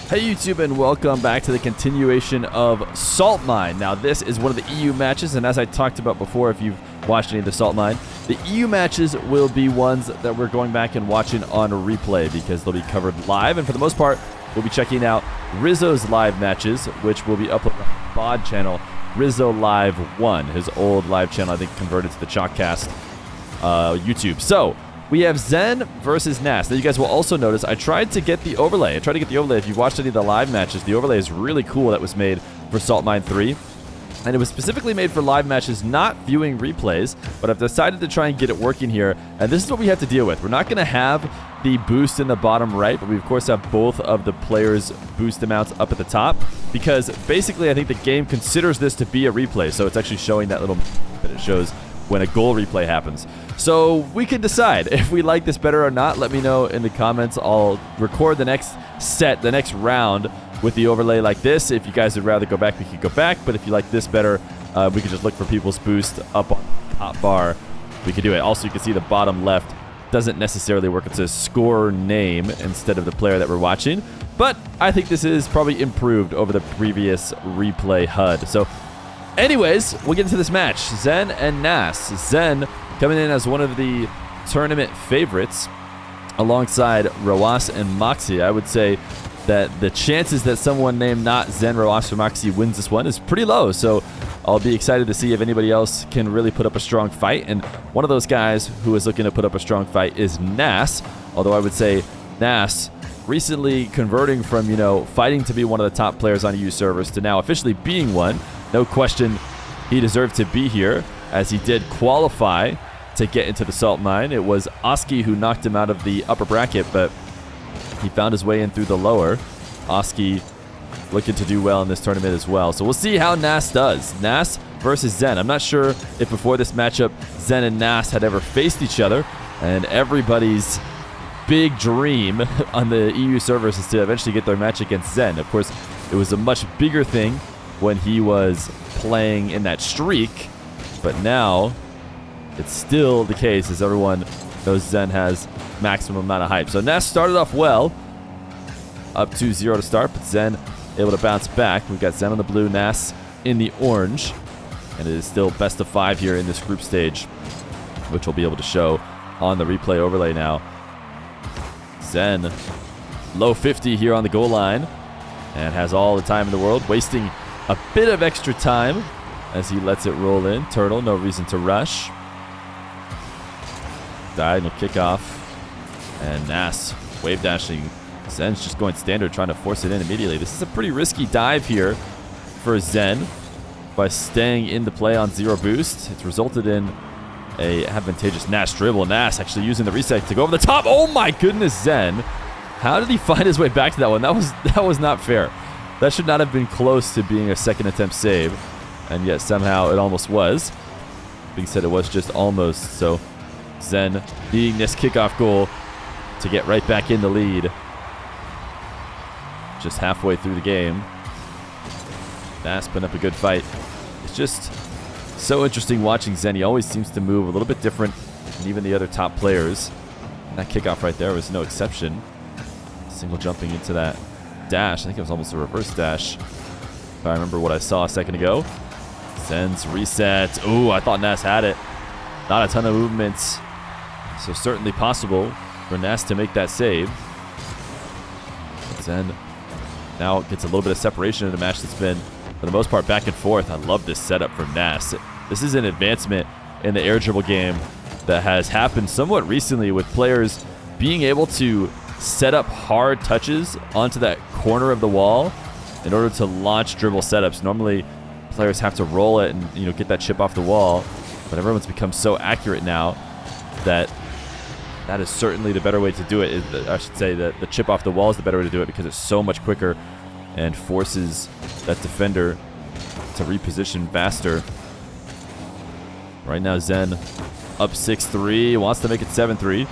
Hey YouTube, and welcome back to the continuation of Salt Mine. Now this is one of the EU matches, and as I talked about before, if you've watched any of the Salt Mine, the EU matches will be ones that we're going back and watching on replay because they'll be covered live, and for the most part we'll be checking out Rizzo's live matches, which will be uploaded on the BOD channel, Rizzo Live 1, his old live channel, I think converted to the Chalkcast YouTube. So we have Zen versus Nass. Now you guys will also notice I tried to get the overlay. If you've watched any of the live matches, the overlay is really cool that was made for Salt Mine 3. And it was specifically made for live matches, not viewing replays, but I've decided to try and get it working here. And this is what we have to deal with. We're not going to have the boost in the bottom right, but we of course have both of the players' boost amounts up at the top, because basically I think the game considers this to be a replay. So it's actually showing that little that it shows when a goal replay happens. So we can decide if we like this better or not. Let me know in the comments. I'll record the next set, the next round with the overlay like this. If you guys would rather go back, we could go back. But if you like this better, we could just look for people's boost up on the top bar. We could do it. Also, you can see the bottom left doesn't necessarily work. It says scorer name instead of the player that we're watching. But I think this is probably improved over the previous replay HUD. So anyways, we'll get into this match. Zen and Nass. Zen coming in as one of the tournament favorites alongside Roas and Moxie. I would say that the chances that someone named not Zen, Roas, or Moxie wins this one is pretty low. So I'll be excited to see if anybody else can really put up a strong fight. And one of those guys who is looking to put up a strong fight is Nass. Although I would say Nass recently converting from, fighting to be one of the top players on EU servers to now officially being one. No question he deserved to be here, as he did qualify to get into the Salt Mine. It was Oski who knocked him out of the upper bracket, but he found his way in through the lower. Oski looking to do well in this tournament as well. So we'll see how Nass does. Nass versus Zen. I'm not sure if before this matchup Zen and Nass had ever faced each other, and everybody's big dream on the EU servers is to eventually get their match against Zen. Of course, it was a much bigger thing when he was playing in that streak, but now it's still the case, as everyone knows Zen has maximum amount of hype. So Nass started off well, up 2-0 to start, but Zen able to bounce back. We've got Zen on the blue, Nass in the orange, and it is still best of 5 here in this group stage, which we'll be able to show on the replay overlay now. Zen low 50 here on the goal line and has all the time in the world, wasting a bit of extra time as he lets it roll in. Turtle, no reason to rush. Diagonal kickoff. And Nass wave dashing. Zen's just going standard, trying to force it in immediately. This is a pretty risky dive here for Zen by staying in the play on 0 boost. It's resulted in a advantageous Nass dribble. Nass actually using the reset to go over the top. Oh my goodness, Zen. How did he find his way back to that one? That was not fair. That should not have been close to being a second attempt save, and yet somehow it almost was. Being said, it was just almost. So Zen needing this kickoff goal to get right back in the lead. Just halfway through the game. Nass putting up a good fight. It's just so interesting watching Zen. He always seems to move a little bit different than even the other top players. And that kickoff right there was no exception. Single jumping into that dash. I think it was almost a reverse dash, if I remember what I saw a second ago. Zen's reset. Ooh, I thought Nass had it. Not a ton of movements, so certainly possible for Nass to make that save. Zen now gets a little bit of separation in a match that's been, for the most part, back and forth. I love this setup from Nass. This is an advancement in the air dribble game that has happened somewhat recently, with players being able to set up hard touches onto that corner of the wall in order to launch dribble setups. Normally, players have to roll it and get that chip off the wall, but everyone's become so accurate now that that is certainly the better way to do it. I should say that the chip off the wall is the better way to do it, because it's so much quicker and forces that defender to reposition faster. Right now, Zen up 6-3, wants to make it 7-3.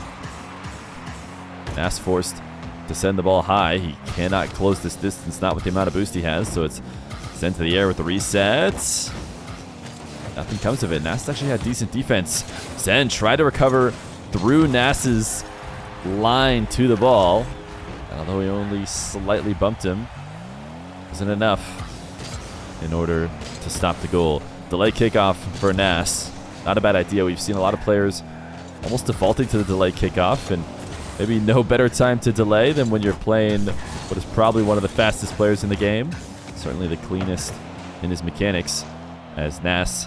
Nass forced to send the ball high. He cannot close this distance, not with the amount of boost he has, so it's sent to the air with the reset. Nothing comes of it. Nass actually had decent defense. Zen tried to recover through Nass's line to the ball, And although he only slightly bumped him, wasn't enough in order to stop the goal. Delay kickoff for Nass. Not a bad idea. We've seen a lot of players almost defaulting to the delay kickoff, and maybe no better time to delay than when you're playing what is probably one of the fastest players in the game. Certainly the cleanest in his mechanics, as Nass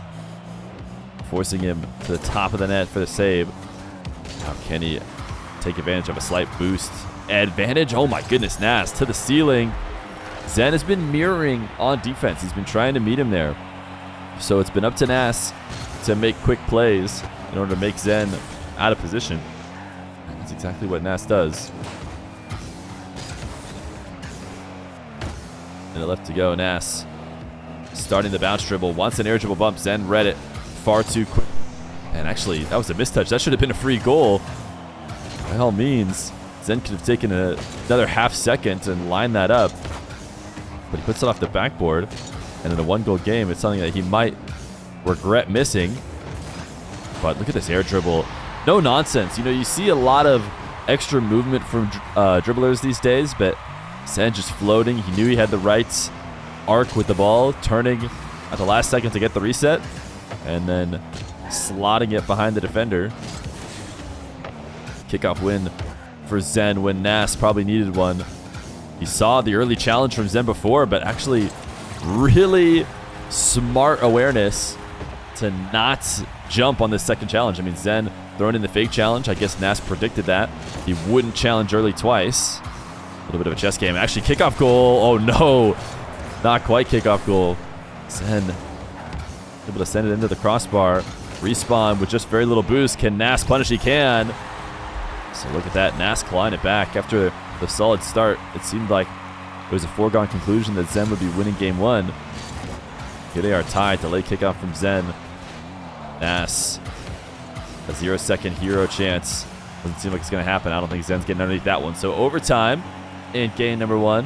forcing him to the top of the net for the save. How can he take advantage of a slight boost? Advantage? Oh my goodness, Nass to the ceiling. Zen has been mirroring on defense. He's been trying to meet him there. So it's been up to Nass to make quick plays in order to make Zen out of position. That's exactly what Nass does. Minute left to go. Nass starting the bounce dribble. Wants an air dribble bump. Zen read it far too quick. And actually, that was a mistouch. That should have been a free goal. By all means, Zen could have taken another half second and lined that up. But he puts it off the backboard. And in a one-goal game, it's something that he might regret missing. But look at this air dribble. No nonsense. You know, you see a lot of extra movement from dribblers these days, but Zen just floating. He knew he had the right arc with the ball, turning at the last second to get the reset, and then slotting it behind the defender. Kickoff win for Zen when Nass probably needed one. He saw the early challenge from Zen before, but actually really smart awareness to not jump on this second challenge. I mean, Zen throwing in the fake challenge. I guess Nass predicted that. He wouldn't challenge early twice. A little bit of a chess game. Actually, kickoff goal. Oh, no. Not quite kickoff goal. Zen able to send it into the crossbar. Respawn with just very little boost. Can Nass punish? He can. So look at that. Nass clawing it back after the solid start. It seemed like it was a foregone conclusion that Zen would be winning game one. Here they are tied. Delay kickoff from Zen. Nass, a 0-second hero chance. Doesn't seem like it's going to happen. I don't think Zen's getting underneath that one. So overtime in game number one.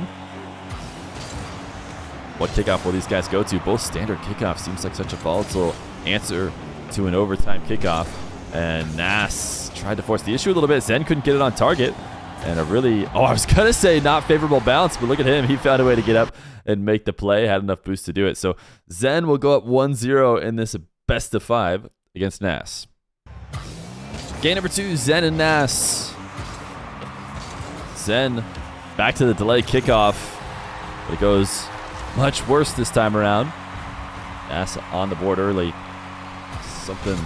What kickoff will these guys go to? Both standard kickoffs. Seems like such a volatile answer to an overtime kickoff. And Nass tried to force the issue a little bit. Zen couldn't get it on target. And a really, I was going to say not favorable bounce, but look at him. He found a way to get up and make the play. Had enough boost to do it. So Zen will go up 1-0 in this best of 5 against Nass. Game number 2, Zen and Nass. Zen back to the delay kickoff, but it goes much worse this time around. Nass on the board early. Something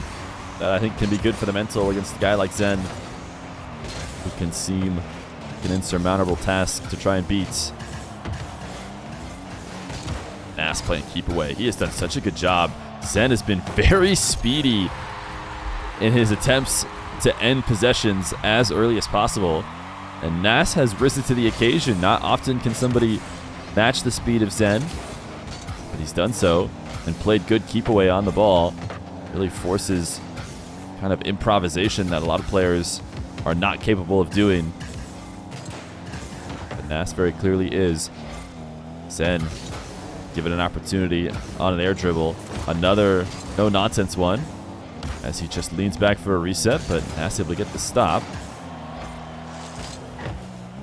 that I think can be good for the mental against a guy like Zen, who can seem like an insurmountable task to try and beat. Nass playing keep away. He has done such a good job. Zen has been very speedy in his attempts to end possessions as early as possible. And Nass has risen to the occasion. Not often can somebody match the speed of Zen, but he's done so and played good keep away on the ball. Really forces kind of improvisation that a lot of players are not capable of doing. But Nass very clearly is. Zen given an opportunity on an air dribble. Another no-nonsense one as he just leans back for a reset, but Nass able to get the stop.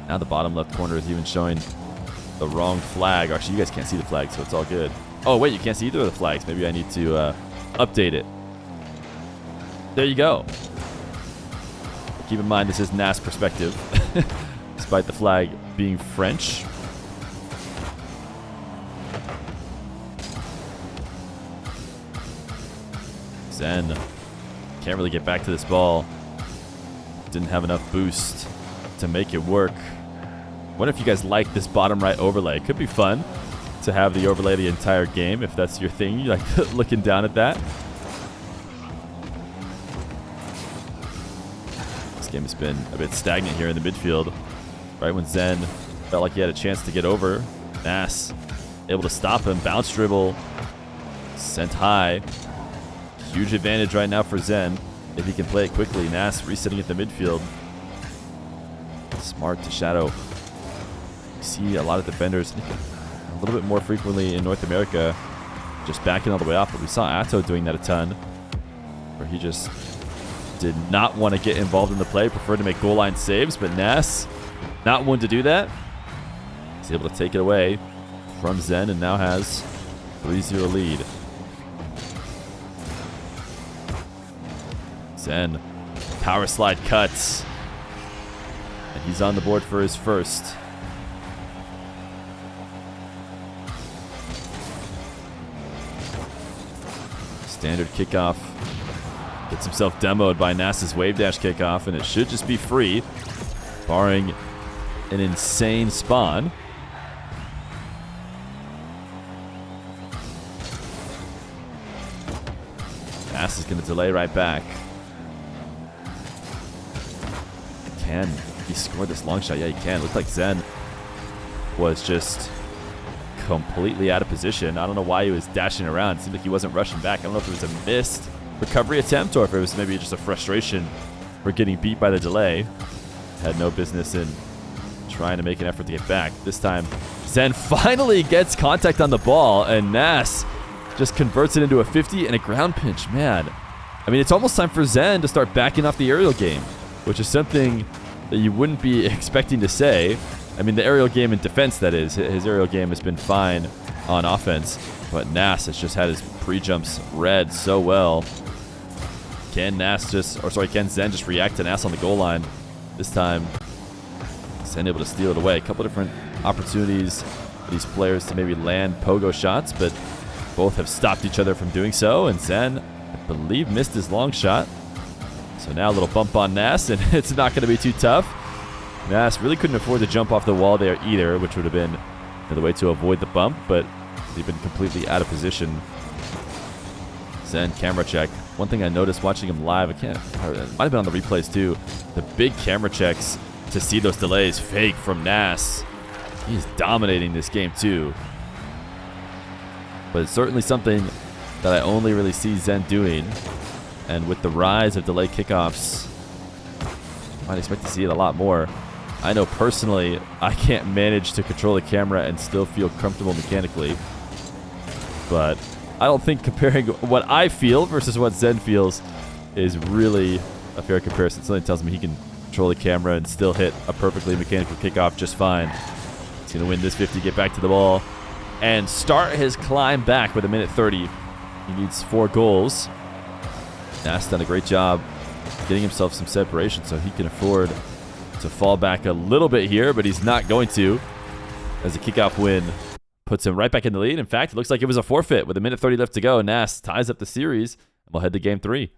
Now the bottom left corner is even showing the wrong flag. Actually, you guys can't see the flag, so it's all good. Oh, wait, you can't see either of the flags. Maybe I need to update it. There you go. Keep in mind, this is Nass perspective, despite the flag being French. Zen can't really get back to this ball. Didn't have enough boost to make it work. Wonder if you guys like this bottom right overlay. It could be fun to have the overlay the entire game if that's your thing. You like looking down at that. This game has been a bit stagnant here in the midfield. Right when Zen felt like he had a chance to get over, Nass able to stop him. Bounce dribble sent high. Huge advantage right now for Zen if he can play it quickly. Nass resetting at the midfield. Smart to shadow. You see a lot of defenders a little bit more frequently in North America just backing all the way off, but we saw Atto doing that a ton, where he just did not want to get involved in the play, preferred to make goal line saves, but Nass not one to do that. He's able to take it away from Zen and now has 3-0 lead. Zen, power slide cuts. And he's on the board for his first. Standard kickoff. Gets himself demoed by Nass's wave dash kickoff, and it should just be free, barring an insane spawn. Nass is going to delay right back. Can he score this long shot? Yeah, he can. Looked like Zen was just completely out of position. I don't know why he was dashing around. It seemed like he wasn't rushing back. I don't know if it was a missed recovery attempt or if it was maybe just a frustration for getting beat by the delay. Had no business in trying to make an effort to get back. This time, Zen finally gets contact on the ball, and Nass just converts it into a 50 and a ground pinch. Man, I mean, it's almost time for Zen to start backing off the aerial game, which is something that you wouldn't be expecting to say. I mean, the aerial game in defense, that is. His aerial game has been fine on offense, but Nass has just had his pre-jumps read so well. Can Zen just react to Nass on the goal line? This time, Zen able to steal it away. A couple different opportunities for these players to maybe land pogo shots, but both have stopped each other from doing so, and Zen, I believe, missed his long shot. So now a little bump on Nass, and it's not going to be too tough. Nass really couldn't afford to jump off the wall there either, which would have been the way to avoid the bump, but they've been completely out of position. Zen, camera check. One thing I noticed watching him live, it might have been on the replays too, the big camera checks to see those delays fake from Nass. He's dominating this game too. But it's certainly something that I only really see Zen doing. And with the rise of delay kickoffs, I might expect to see it a lot more. I know personally, I can't manage to control the camera and still feel comfortable mechanically. But I don't think comparing what I feel versus what Zen feels is really a fair comparison. Something tells me he can control the camera and still hit a perfectly mechanical kickoff just fine. He's going to win this 50, get back to the ball, and start his climb back with 1:30. He needs 4 goals. Nass done a great job getting himself some separation so he can afford to fall back a little bit here, but he's not going to, as the kickoff win puts him right back in the lead. In fact, it looks like it was a forfeit with 1:30 left to go. Nass ties up the series, and we'll head to game 3.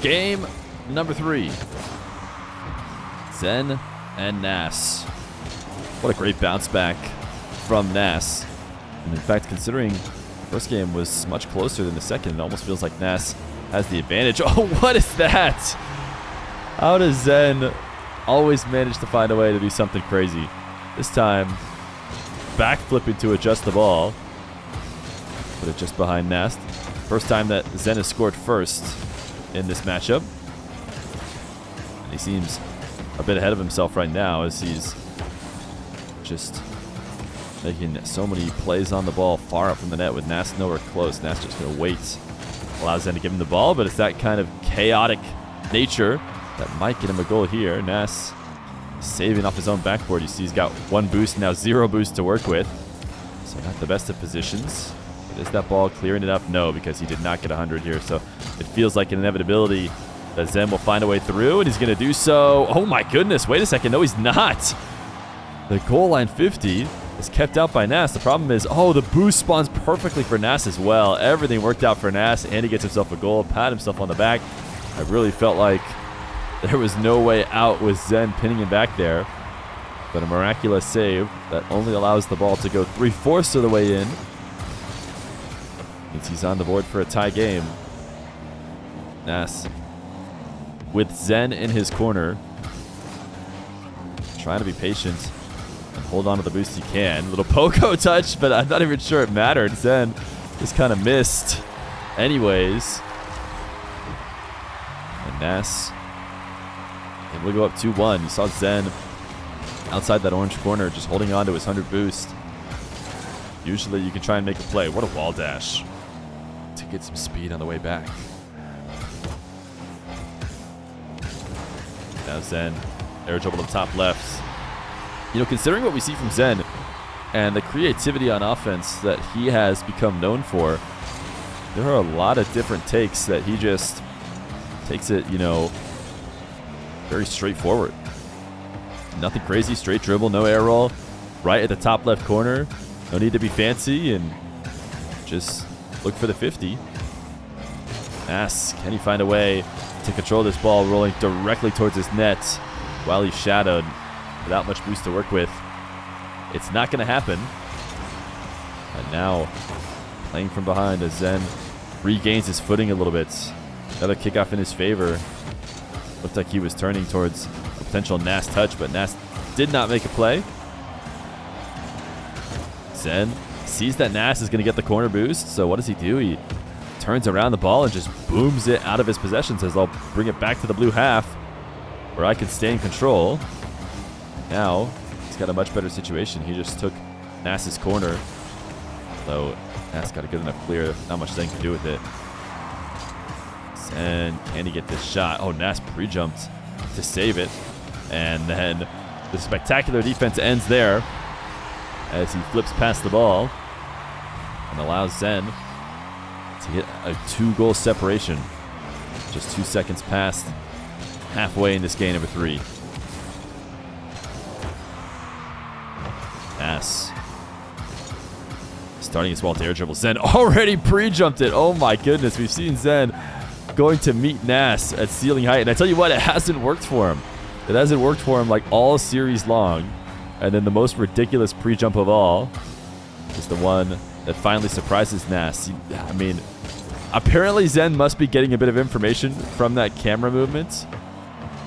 Game number 3. Zen and Nass. What a great bounce back from Nass. And in fact, considering the first game was much closer than the second, it almost feels like Nass has the advantage. Oh, what is that? How does Zen always manage to find a way to do something crazy? This time, backflipping to adjust the ball. Put it just behind Nass. First time that Zen has scored first in this matchup. And he seems a bit ahead of himself right now as he's just making so many plays on the ball far up from the net with Nass nowhere close. Nass just going to wait. Allows Zen to give him the ball, but it's that kind of chaotic nature that might get him a goal here. Nass saving off his own backboard. You see he's got 1 boost, now 0 boost to work with. So not the best of positions. But is that ball clearing it up? No, because he did not get 100 here. So it feels like an inevitability that Zen will find a way through, and he's going to do so. Oh my goodness, wait a second. No, he's not. The goal line 50 is kept out by Nass. The problem is, the boost spawns perfectly for Nass as well. Everything worked out for Nass, and he gets himself a goal, pat himself on the back. I really felt like there was no way out with Zen pinning him back there. But a miraculous save that only allows the ball to go 3/4 of the way in. Means he's on the board for a tie game. Nass, with Zen in his corner, trying to be patient and hold on to the boost he can. Little pogo touch, but I'm not even sure it mattered. Zen just kind of missed anyways. And Nass able to go up 2-1. You saw Zen outside that orange corner just holding on to his 100 boost. Usually you can try and make a play. What a wall dash to get some speed on the way back. Now Zen, air dribble to the top left. You know, considering what we see from Zen and the creativity on offense that he has become known for, there are a lot of different takes that he just takes it, you know, very straightforward. Nothing crazy, straight dribble, no air roll. Right at the top left corner. No need to be fancy and just look for the 50. Nass, can he find a way to control this ball rolling directly towards his net while he's shadowed without much boost to work with? It's not going to happen. And now playing from behind as Zen regains his footing a little bit. Another kickoff in his favor. Looked like he was turning towards a potential Nass touch, but Nass did not make a play. Zen sees that Nass is going to get the corner boost, so what does he do? He turns around the ball and just booms it out of his possession. Says, I'll bring it back to the blue half where I can stay in control. Now he's got a much better situation. He just took Nass's corner, though Nass got a good enough clear. Not much Zen can do with it. Zen, can he get this shot? Oh, Nass pre-jumped to save it. And then the spectacular defense ends there as he flips past the ball and allows Zen to get a 2-goal separation. Just 2 seconds past halfway in this game number 3. Nass starting his wall to air dribble. Zen already pre-jumped it. Oh my goodness. We've seen Zen going to meet Nass at ceiling height. And I tell you what, it hasn't worked for him. It hasn't worked for him like all series long. And then the most ridiculous pre-jump of all is the one that finally surprises Nass. I mean, apparently Zen must be getting a bit of information from that camera movement,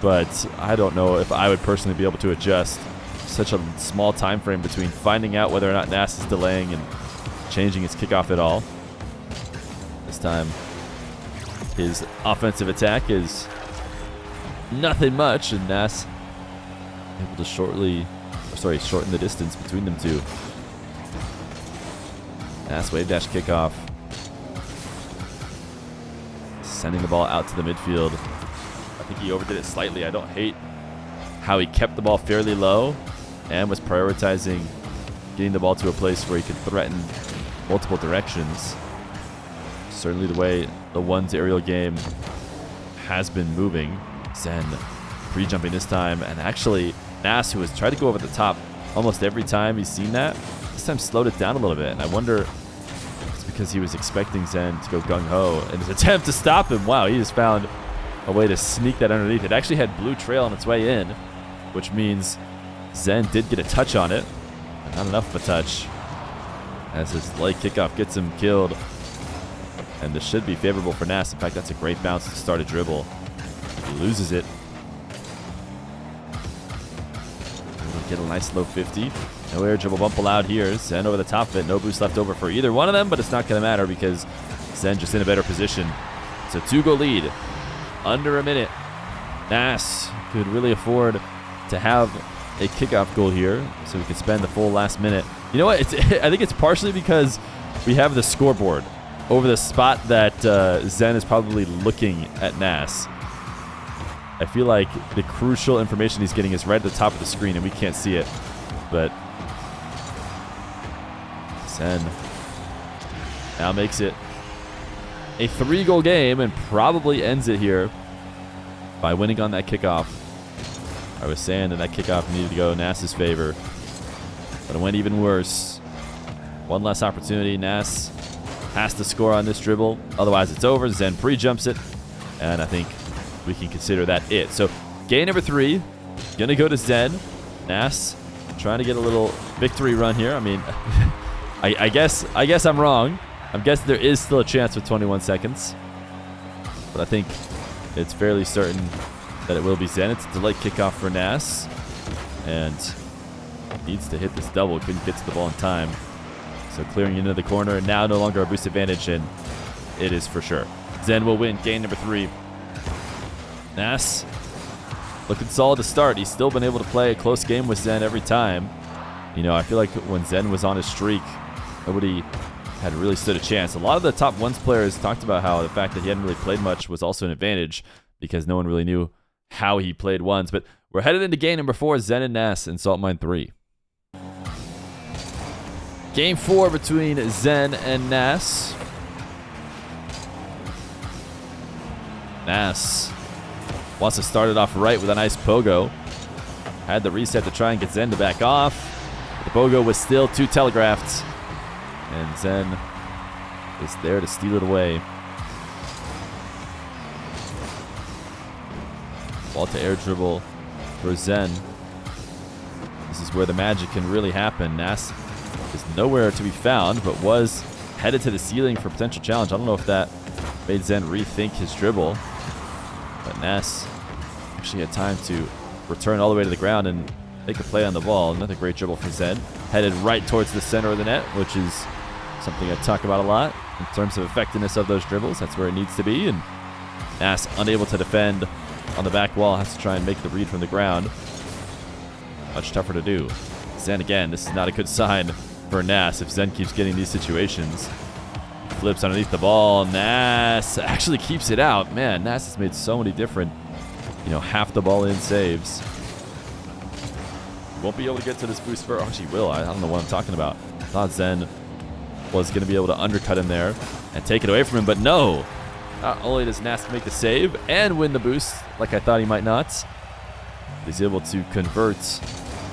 but I don't know if I would personally be able to adjust such a small time frame between finding out whether or not Nass is delaying and changing his kickoff at all. This time, his offensive attack is nothing much, and Nass able to shorten the distance between them two. Nass wave dash kickoff. Sending the ball out to the midfield. I think he overdid it slightly. I don't hate how he kept the ball fairly low and was prioritizing getting the ball to a place where he could threaten multiple directions. Certainly the way the one's aerial game has been moving. Zen pre-jumping this time, and actually Nass, who has tried to go over the top almost every time he's seen that, this time slowed it down a little bit. And I wonder if it's because he was expecting Zen to go gung-ho in his attempt to stop him. Wow, he just found a way to sneak that underneath. It actually had blue trail on its way in, which means Zen did get a touch on it, but not enough of a touch, as his late kickoff gets him killed. And this should be favorable for Nass. In fact, that's a great bounce to start a dribble. He loses it. Get a nice low 50. No air dribble bump allowed here. Zen over the top of it. No boost left over for either one of them, but it's not going to matter because Zen just in a better position. It's a 2-goal lead. Under a minute. Nass could really afford to have a kickoff goal here so we can spend the full last minute. You know what? I think it's partially because we have the scoreboard over the spot that Zen is probably looking at Nass. I feel like the crucial information he's getting is right at the top of the screen, and we can't see it. But Zen now makes it a 3-goal game and probably ends it here by winning on that kickoff. I was saying that kickoff needed to go Nass's favor, but it went even worse. One less opportunity. Nass has to score on this dribble. Otherwise, it's over. Zen pre-jumps it, and I think we can consider that it. So game number 3, gonna go to Zen. Nass trying to get a little victory run here. I mean, I guess I'm wrong. I'm guessing there is still a chance with 21 seconds, but I think it's fairly certain that it will be Zen. It's a delayed kickoff for Nass, and needs to hit this double. Couldn't get to the ball in time, so clearing into the corner, and now no longer a boost advantage, and it is for sure. Zen will win game number 3. Nass looking solid to start. He's still been able to play a close game with Zen every time. You know, I feel like when Zen was on his streak, nobody had really stood a chance. A lot of the top ones players talked about how the fact that he hadn't really played much was also an advantage because no one really knew how he played ones. But we're headed into game number 4, Zen and Nass in Salt Mine 3. Game 4 between Zen and Nass. Nass wants to start it off right with a nice pogo. Had the reset to try and get Zen to back off. The pogo was still too telegraphed. And Zen is there to steal it away. Ball to air dribble for Zen. This is where the magic can really happen. Nass is nowhere to be found, but was headed to the ceiling for potential challenge. I don't know if that made Zen rethink his dribble. But Nass actually had time to return all the way to the ground and make a play on the ball. Another great dribble for Zen. Headed right towards the center of the net, which is something I talk about a lot in terms of effectiveness of those dribbles. That's where it needs to be. And Nass, unable to defend on the back wall, has to try and make the read from the ground. Much tougher to do. Zen again, this is not a good sign for Nass if Zen keeps getting these situations. Flips underneath the ball. Nass actually keeps it out. Man, Nass has made so many different, half the ball in saves. Won't be able to get to this boost for... Actually, will. I don't know what I'm talking about. I thought Zen was going to be able to undercut him there and take it away from him, but no. Not only does Nass make the save and win the boost, like I thought he might not, he's able to convert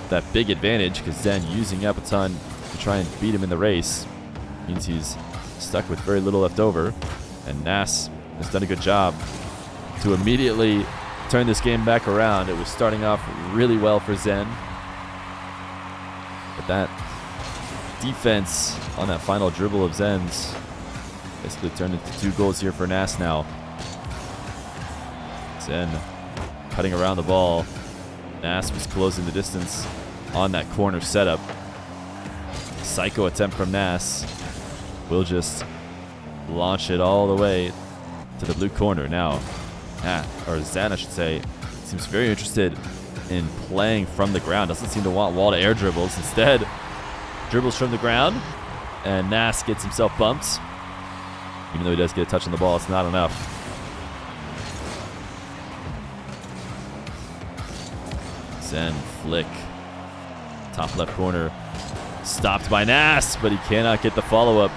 that big advantage because Zen using up a ton to try and beat him in the race means he's stuck with very little left over. And Nass has done a good job to immediately turn this game back around. It was starting off really well for Zen, but that defense on that final dribble of Zen's basically turned into 2 goals here for Nass now. Zen cutting around the ball. Nass was closing the distance on that corner setup. Psycho attempt from Nass. Will just launch it all the way to the blue corner. Now, Zen, I should say, seems very interested in playing from the ground. Doesn't seem to want wall to air dribbles. Instead, dribbles from the ground, and Nass gets himself bumped. Even though he does get a touch on the ball, it's not enough. Zen flick. Top left corner. Stopped by Nass, but he cannot get the follow-up.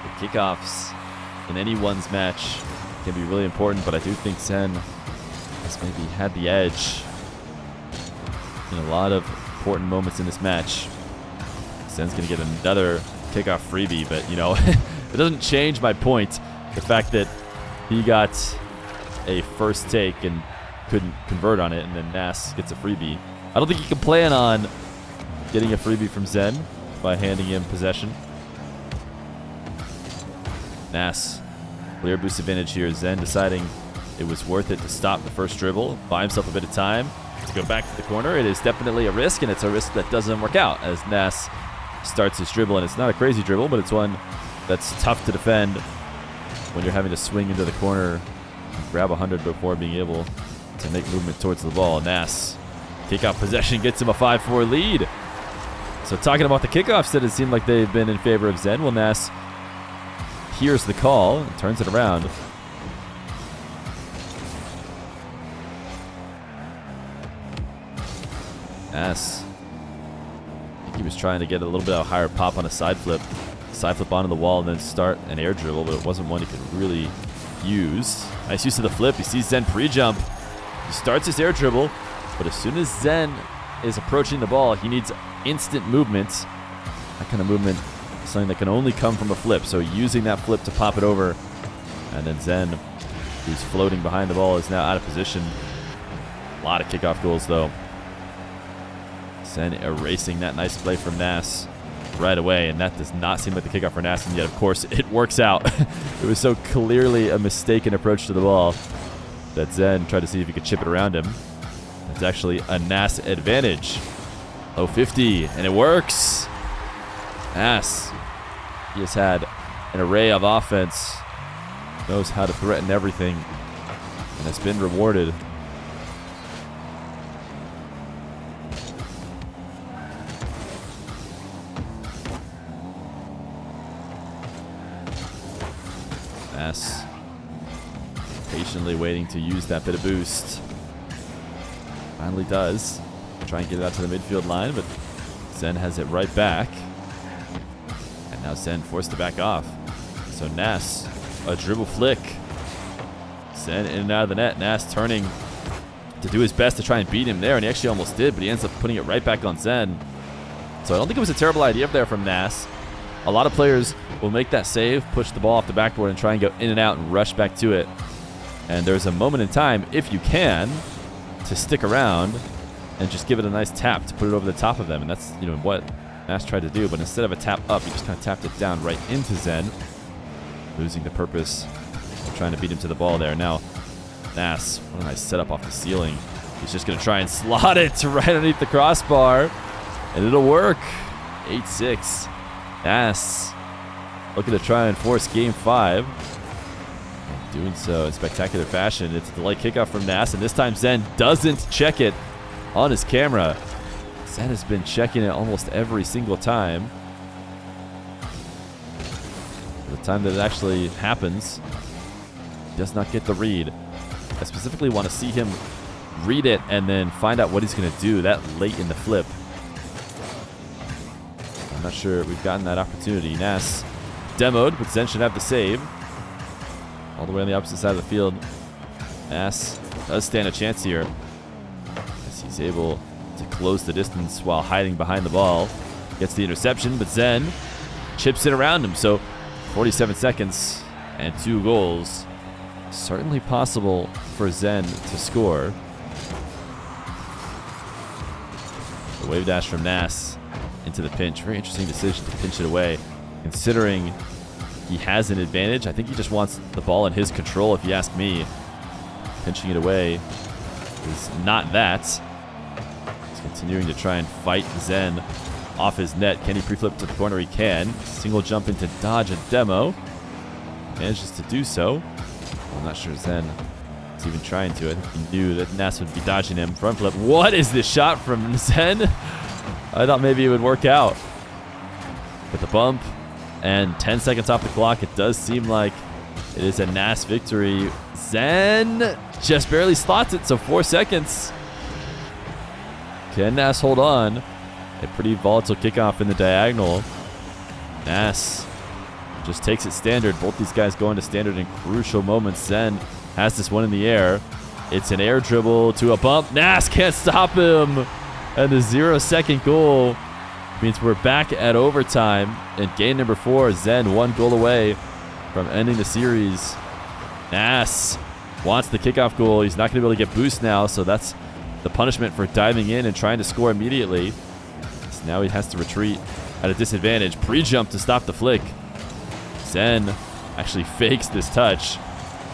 The kickoffs in anyone's match can be really important, but I do think Zen has maybe had the edge in a lot of important moments in this match. Zen's going to get another kickoff freebie, but, it doesn't change my point. The fact that he got a first take and couldn't convert on it, and then Nass gets a freebie. I don't think he can plan on getting a freebie from Zen by handing him possession. Nass, clear boost advantage here. Zen deciding it was worth it to stop the first dribble, buy himself a bit of time to go back to the corner. It is definitely a risk, and it's a risk that doesn't work out as Nass starts his dribble. And it's not a crazy dribble, but it's one that's tough to defend when you're having to swing into the corner and grab 100 before being able to make movement towards the ball. Nass, kickoff possession gets him a 5-4 lead. So talking about the kickoffs that it seemed like they've been in favor of Zen, well, Nass hears the call and turns it around. Nass, I think he was trying to get a little bit of a higher pop on a side flip onto the wall and then start an air dribble, but it wasn't one he could really use. Nice use of the flip. He sees Zen pre-jump. He starts his air dribble, but as soon as Zen is approaching the ball, he needs instant movement. That kind of movement is something that can only come from a flip. So using that flip to pop it over, and then Zen, who's floating behind the ball, is now out of position. A lot of kickoff goals, though. Zen erasing that nice play from Nass right away, and that does not seem like the kickoff for Nass, and yet, of course, it works out. It was so clearly a mistaken approach to the ball that Zen tried to see if he could chip it around him. It's actually a Nass advantage. Low 50, and it works. Nass, he has had an array of offense, knows how to threaten everything, and has been rewarded. Nass patiently waiting to use that bit of boost. Finally does. Try and get it out to the midfield line, but Zen has it right back. And now Zen forced to back off. So Nass, a dribble flick. Zen in and out of the net. Nass turning to do his best to try and beat him there, and he actually almost did, but he ends up putting it right back on Zen. So I don't think it was a terrible idea there from Nass. A lot of players will make that save, push the ball off the backboard, and try and go in and out and rush back to it. And there's a moment in time, if you can, to stick around and just give it a nice tap to put it over the top of them. And that's, you know, what Nass tried to do. But instead of a tap up, he just kind of tapped it down right into Zen, losing the purpose of trying to beat him to the ball there. Now, Nass, what a nice setup off the ceiling. He's just going to try and slot it right underneath the crossbar, and it'll work. 8-6. Nass looking to try and force game 5. And doing so in spectacular fashion. It's a delayed kickoff from Nass, and this time Zen doesn't check it on his camera. Zen has been checking it almost every single time. The time that it actually happens, he does not get the read. I specifically want to see him read it and then find out what he's going to do that late in the flip. I'm not sure we've gotten that opportunity. Nass demoed, but Zen should have the save. All the way on the opposite side of the field. Nass does stand a chance here, as he's able to close the distance while hiding behind the ball. Gets the interception, but Zen chips it around him. So 47 seconds and 2 goals. Certainly possible for Zen to score. The wave dash from Nass into the pinch. Very interesting decision to pinch it away, considering he has an advantage. I think he just wants the ball in his control, if you ask me. Pinching it away is not that. He's continuing to try and fight Zen off his net. Can he pre-flip to the corner? He can. Single jump into dodge a demo. Manages to do so. I'm not sure Zen is even trying to. I think he knew that Nass would be dodging him. Front flip. What is this shot from Zen? I thought maybe it would work out. With the bump and 10 seconds off the clock, it does seem like it is a Nass victory. Zen just barely slots it, so 4 seconds. Can Nass hold on? A pretty volatile kickoff in the diagonal. Nass just takes it standard. Both these guys going to standard in crucial moments. Zen has this one in the air. It's an air dribble to a bump. Nass can't stop him. And the 0-second goal means we're back at overtime. In game number 4, Zen 1 goal away from ending the series. Nass wants the kickoff goal. He's not going to be able to get boost now, so that's the punishment for diving in and trying to score immediately. So now he has to retreat at a disadvantage. Pre-jump to stop the flick. Zen actually fakes this touch.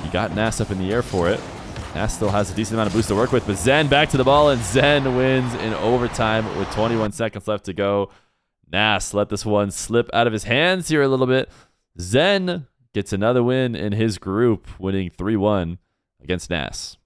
He got Nass up in the air for it. Nass still has a decent amount of boost to work with, but Zen back to the ball, and Zen wins in overtime with 21 seconds left to go. Nass let this one slip out of his hands here a little bit. Zen gets another win in his group, winning 3-1 against Nass.